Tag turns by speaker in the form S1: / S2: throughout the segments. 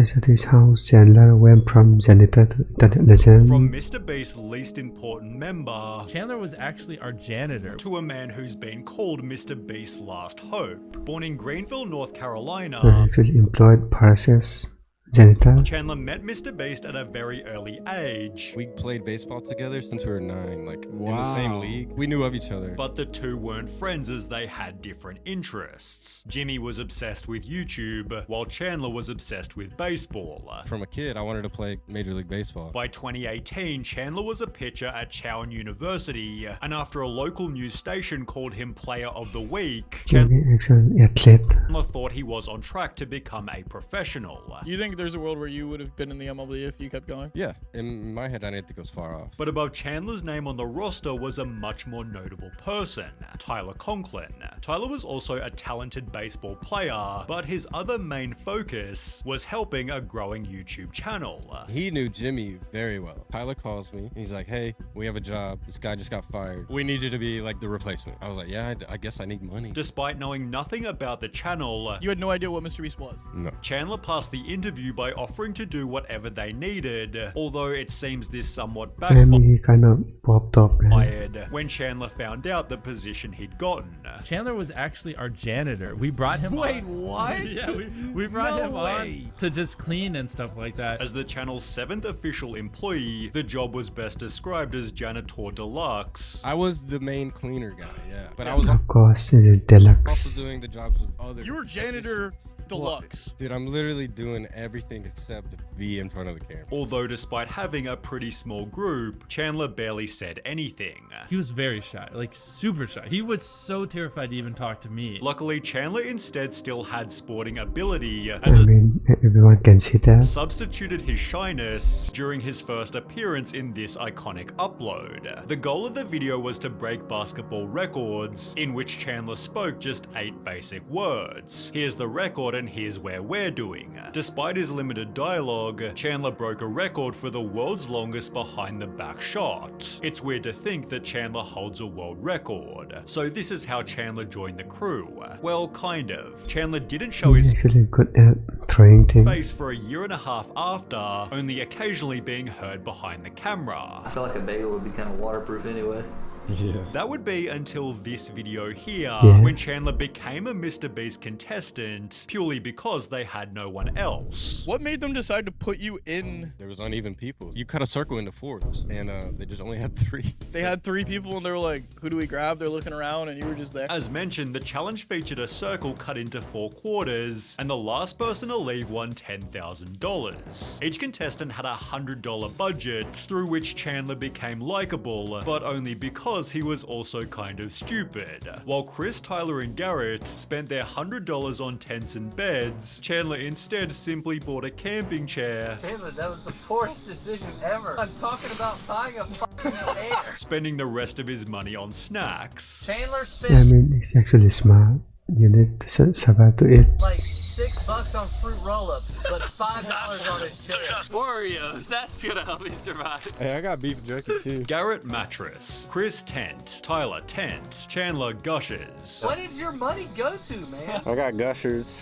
S1: So this is how Chandler went from janitor to internet legend.
S2: From Mr. Beast's least important member,
S3: Chandler was actually our janitor.
S2: to a man who's been called Mr. Beast's last hope. Born in Greenville, North Carolina,
S1: Actually employed Paracels janitor.
S2: Chandler met Mr. Beast at a very early age.
S4: We played baseball together since we were 9, like in the same league. We knew of each other.
S2: But the two weren't friends as they had different interests. Jimmy was obsessed with YouTube, while Chandler was obsessed with baseball.
S4: From a kid, I wanted to play Major League Baseball.
S2: By 2018, Chandler was a pitcher at Chowan University, and after a local news station called him Player of the Week,
S1: Jimmy actually athlete.
S2: Chandler thought he was on track to become a professional.
S5: You think there's a world where you would have been in the MLB if you kept going?
S4: Yeah, in my head, I didn't think it was far off.
S2: But above Chandler's name on the roster was a much more notable person, Tyler Conklin. Tyler was also a talented baseball player, but his other main focus was helping a growing YouTube channel.
S4: He knew Jimmy very well. Tyler calls me. He's like, hey, we have a job. This guy just got fired. We need you to be like the replacement. I was like, yeah, I guess I need money.
S2: Despite knowing nothing about the channel,
S5: You had no idea what Mr. Beast was.
S4: No.
S2: Chandler passed the interview by offering to do whatever they needed, although it seems this somewhat
S1: I mean, he kind of popped up. Right?
S2: backfired when Chandler found out the position he'd gotten.
S3: Chandler was actually our janitor. We brought him
S6: Wait,
S3: on.
S6: what?
S3: Yeah, we brought
S6: No
S3: him
S6: way.
S3: on to just clean and stuff like that.
S2: As the channel's 7th official employee, the job was best described as Janitor Deluxe.
S4: I was the main cleaner guy, yeah. But I was
S1: Of course,
S4: also
S1: deluxe.
S4: doing the jobs of other.
S5: You were janitor deluxe.
S4: Dude, I'm literally doing everything except be in front of the camera.
S2: Although despite having a pretty small group, Chandler barely said anything.
S3: He was very shy, like super shy. He was so terrified to even talk to me.
S2: Luckily, Chandler instead still had sporting ability,
S1: I
S2: as
S1: mean, everyone can see that.
S2: substituted his shyness during his first appearance in this iconic upload. The goal of the video was to break basketball records, in which Chandler spoke just 8 basic words. Here's the record and here's where we're doing. Despite his limited dialogue, Chandler broke a record for the world's longest behind the back shot. It's weird to think that Chandler holds a world record. So this is how Chandler joined the crew. Well, kind of. Chandler didn't show
S1: He's
S2: his
S1: actually good at throwing things.
S2: face for a year and a half after, only occasionally being heard behind the camera.
S6: I feel like a bagel would be kind of waterproof anyway.
S4: Yeah.
S2: That would be until this video here,
S1: Yeah.
S2: when Chandler became a Mr. Beast contestant purely because they had no one else.
S5: What made them decide to put you in?
S4: There was uneven people. You cut a circle into 4s, and they just only had 3.
S5: They had 3 people and they were like, who do we grab? They're looking around and you were just there.
S2: As mentioned, the challenge featured a circle cut into 4 quarters, and the last person to leave won $10,000. Each contestant had a $100 budget, through which Chandler became likable, but only because he was also kind of stupid. While Chris, Tyler, and Garrett spent their $100 on tents and beds, Chandler instead simply bought a camping chair,
S6: Chandler, that was the poorest decision ever. I'm talking about buying a fucking chair.
S2: spending the rest of his money on snacks.
S6: Chandler
S1: I
S6: spent
S1: mean, it's actually smart. You need to survive to eat.
S6: like $6 on fruit roll-ups, but $5 on his chair.
S7: Oreos, that's gonna help me survive.
S8: Hey, I got beef jerky too.
S2: Garrett mattress, Chris tent, Tyler tent, Chandler gushers.
S6: What did your money go to, man?
S8: I got gushers.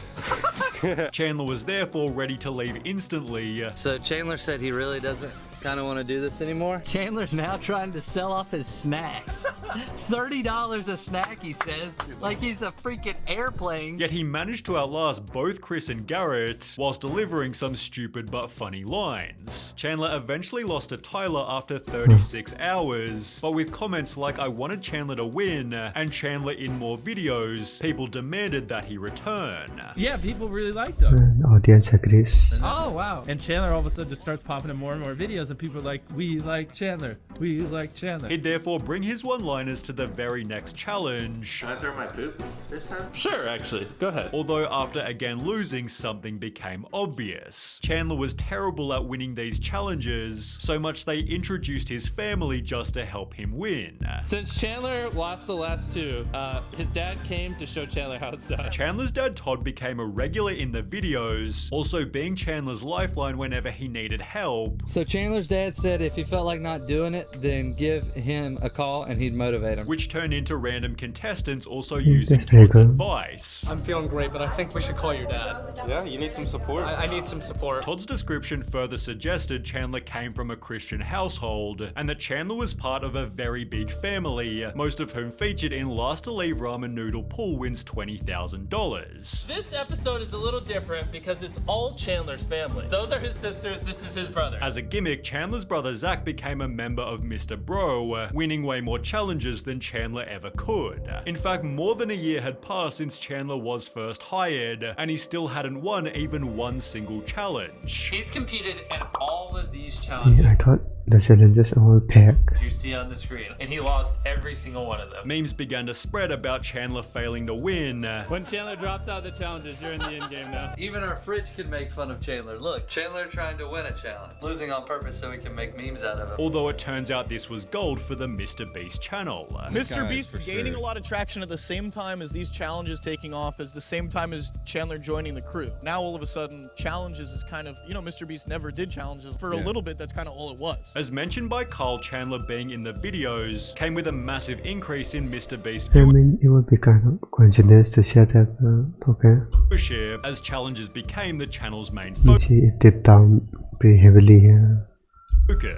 S2: Chandler was therefore ready to leave instantly,
S7: So Chandler said he really doesn't kind of want to do this anymore.
S9: Chandler's now trying to sell off his snacks. $30 a snack, he says, like he's a freaking airplane.
S2: yet he managed to outlast both Chris and Garrett whilst delivering some stupid but funny lines. Chandler eventually lost to Tyler after 36 hours, but with comments like "I wanted Chandler to win" and "Chandler in more videos," people demanded that he return.
S3: Yeah, people really liked him.
S1: And audience agrees.
S6: Oh, wow.
S3: And Chandler all of a sudden just starts popping in more and more videos, and people are like, we like Chandler. We like Chandler.
S2: He'd therefore bring his one-liners to the very next challenge,
S10: Can I throw my poop this time?
S7: Sure, actually. Go ahead.
S2: although after again losing, something became obvious. Chandler was terrible at winning these challenges, so much they introduced his family just to help him win.
S7: Since Chandler lost the last 2, his dad came to show Chandler how it's done.
S2: Chandler's dad Todd became a regular in the videos, also being Chandler's lifeline whenever he needed help.
S9: So Chandler's dad said if he felt like not doing it, then give him a call and he'd motivate him.
S2: Which turned into random contestants also using
S1: That's very
S2: Todd's
S1: good.
S2: advice.
S6: I'm feeling great, but I think we should call your dad.
S8: Yeah, you need some support.
S6: I need some support.
S2: Todd's description further suggested Chandler came from a Christian household, and that Chandler was part of a very big family, most of whom featured in Last to Leave Ramen Noodle Pool wins $20,000.
S7: This episode is a little different because it's all Chandler's family. Those are his sisters, this is his brother.
S2: As a gimmick, Chandler's brother Zach became a member of Mr. Bro, winning way more challenges than Chandler ever could. In fact, more than a year had passed since Chandler was first hired, and he still hadn't won even one single challenge.
S7: He's competed in all of these challenges
S1: Yeah, I thought the challenges are all packed.
S7: you see on the screen, and he lost every single one of them.
S2: Memes began to spread about Chandler failing to win.
S7: When Chandler drops out of the challenges, you're in the end game now.
S9: Even our fridge can make fun of Chandler. Look, Chandler trying to win a challenge. Losing on purpose so we can make memes out of it.
S2: Although it turns out this was gold for the Mr. Beast channel.
S4: Guys,
S5: Mr. Beast
S4: for
S5: gaining
S4: sure.
S5: a lot of traction at the same time as these challenges taking off, as the same time as Chandler joining the crew. Now all of a sudden, challenges is kind of, Mr. Beast never did challenges. For a little bit, that's kind of all it was.
S2: As mentioned by Carl, Chandler being in the videos came with a massive increase in Mr. Beast's
S1: I mean, it would be kind of coincidence to share that, okay.
S2: viewership as challenges became the channel's main focus.
S1: You see, it dipped down pretty heavily here.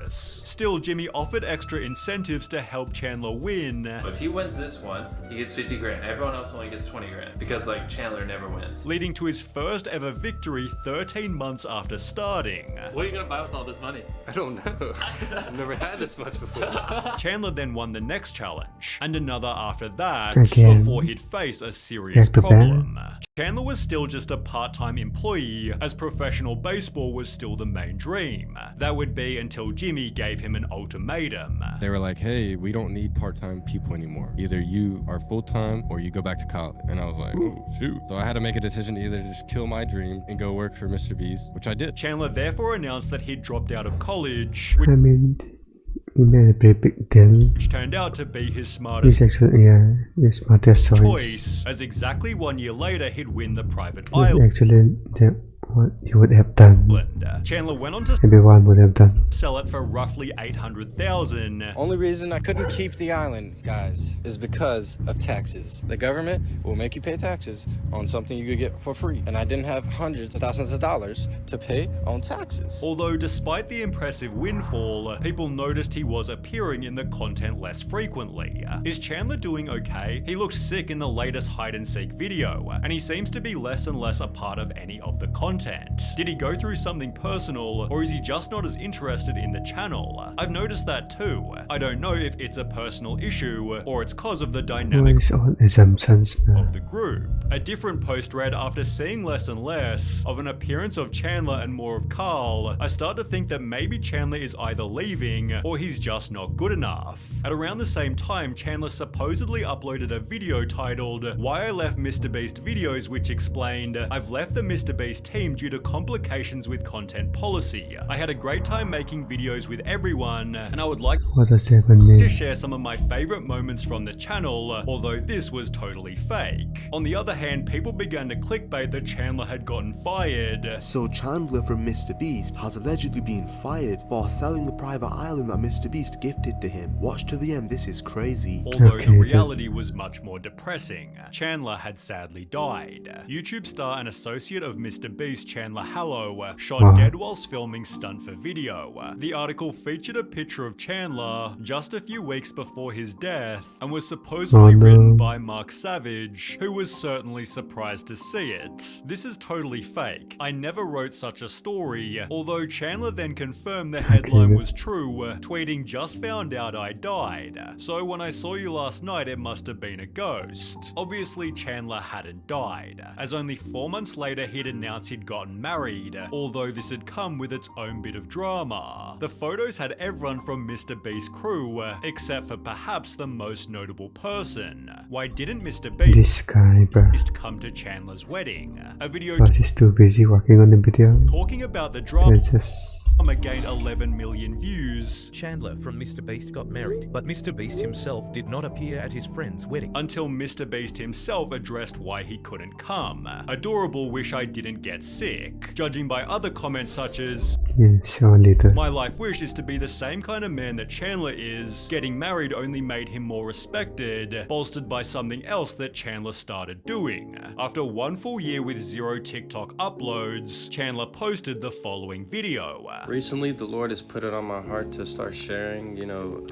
S2: Still, Jimmy offered extra incentives to help Chandler win.
S7: If he wins this one, he gets 50 grand. Everyone else only gets 20 grand because like Chandler never wins.
S2: Leading to his first ever victory 13 months after starting.
S7: What are you gonna buy with all this money?
S8: I don't know. I've never had this much before.
S2: Chandler then won the next challenge, and another after that,
S1: Again.
S2: before he'd face a serious
S1: Back to back.
S2: problem. Chandler was still just a part-time employee, as professional baseball was still the main dream. That would be until Jimmy gave him an ultimatum.
S4: They were like, hey, we don't need part-time people anymore. Either you are full-time or you go back to college. And I was like, oh, shoot. So I had to make a decision to either just kill my dream and go work for Mr. Beast, which I did.
S2: Chandler therefore announced that he'd dropped out of college,
S1: I mean, he made a pretty big deal.
S2: which turned out to be his smartest
S1: He's actually, yeah, the smartest choice.
S2: choice, as exactly 1 year later he'd win the private
S1: It's
S2: island.
S1: actually what you would have done.
S2: Chandler went on to
S1: Everyone would have done.
S2: sell it for roughly $800,000.
S8: Only reason I couldn't keep the island, guys, is because of taxes. The government will make you pay taxes on something you could get for free. And I didn't have hundreds of thousands of dollars to pay on taxes.
S2: Although despite the impressive windfall, people noticed he was appearing in the content less frequently. Is Chandler doing okay? He looked sick in the latest hide and seek video, and he seems to be less and less a part of any of the content. Did he go through something personal, or is he just not as interested in the channel? I've noticed that too. I don't know if it's a personal issue, or it's cause of the dynamic
S1: It's all assumptions.
S2: of the group. A different post read, after seeing less and less of an appearance of Chandler and more of Carl, I start to think that maybe Chandler is either leaving or he's just not good enough. At around the same time, Chandler supposedly uploaded a video titled Why I Left Mr. Beast Videos, which explained, I've left the Mr. Beast team due to complications with content policy. I had a great time making videos with everyone, and I would like
S1: What does that even mean?
S2: to share some of my favorite moments from the channel, although this was totally fake. On the other hand, people began to clickbait that Chandler had gotten fired.
S11: So Chandler from Mr. Beast has allegedly been fired for selling the private island that Mr. Beast gifted to him. Watch to the end, this is crazy.
S2: Although the reality was much more depressing. Chandler had sadly died. YouTube star and associate of Mr. Beast, Chandler Hallow, shot dead whilst filming stunt for video. The article featured a picture of Chandler just a few weeks before his death and was supposedly written by Mark Savage, who was certainly surprised to see it. This is totally fake. I never wrote such a story, although Chandler then confirmed the headline was true, tweeting, just found out I died. So when I saw you last night, it must have been a ghost. Obviously Chandler hadn't died, as only 4 months later he'd announced he'd gotten married, although this had come with its own bit of drama. The photos had everyone from Mr. Beast's crew, except for perhaps the most notable person. Why didn't Mr.
S1: This guy, bro.
S2: Beast come to Chandler's wedding? A video
S1: Because he's too busy working on the video.
S2: talking about the drama
S1: Let's just
S2: gained 11 million views.
S12: Chandler from Mr. Beast got married, but Mr. Beast himself did not appear at his friend's wedding.
S2: Until Mr. Beast himself addressed why he couldn't come. Adorable, wish I didn't get sick. Judging by other comments such as,
S1: Yeah, sure, later.
S2: my life wish is to be the same kind of man that Chandler is. Getting married only made him more respected, bolstered by something else that Chandler started doing. After 1 full year with 0 TikTok uploads, Chandler posted the following video.
S8: Recently, the Lord has put it on my heart to start sharing,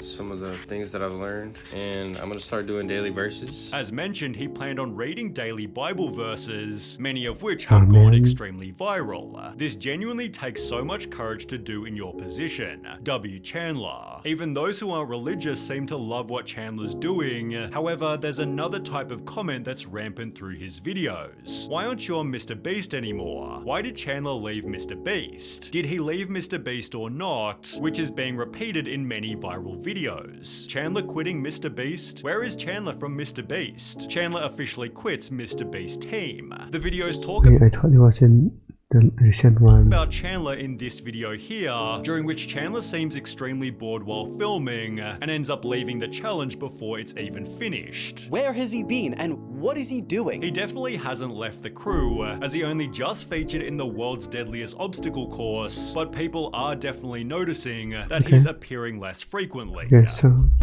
S8: some of the things that I've learned, and I'm gonna start doing daily verses.
S2: As mentioned, he planned on reading daily Bible verses, many of which have gone extremely viral. This genuinely takes so much courage to do in your position. W. Chandler. Even those who aren't religious seem to love what Chandler's doing. However, there's another type of comment that's rampant through his videos. Why aren't you on Mr. Beast anymore? Why did Chandler leave Mr. Beast? Did he leave Mr. Beast or not? Which is being repeated in many viral videos. Chandler quitting Mr. Beast? Where is Chandler from Mr. Beast? Chandler officially quits Mr. Beast team. The videos talk
S1: Wait, I thought it was in the recent one.
S2: about Chandler in this video here, during which Chandler seems extremely bored while filming and ends up leaving the challenge before it's even finished.
S13: Where has he been and what is he doing?
S2: He definitely hasn't left the crew, as he only just featured in the world's deadliest obstacle course, but people are definitely noticing that he's appearing less frequently.
S1: Yeah, so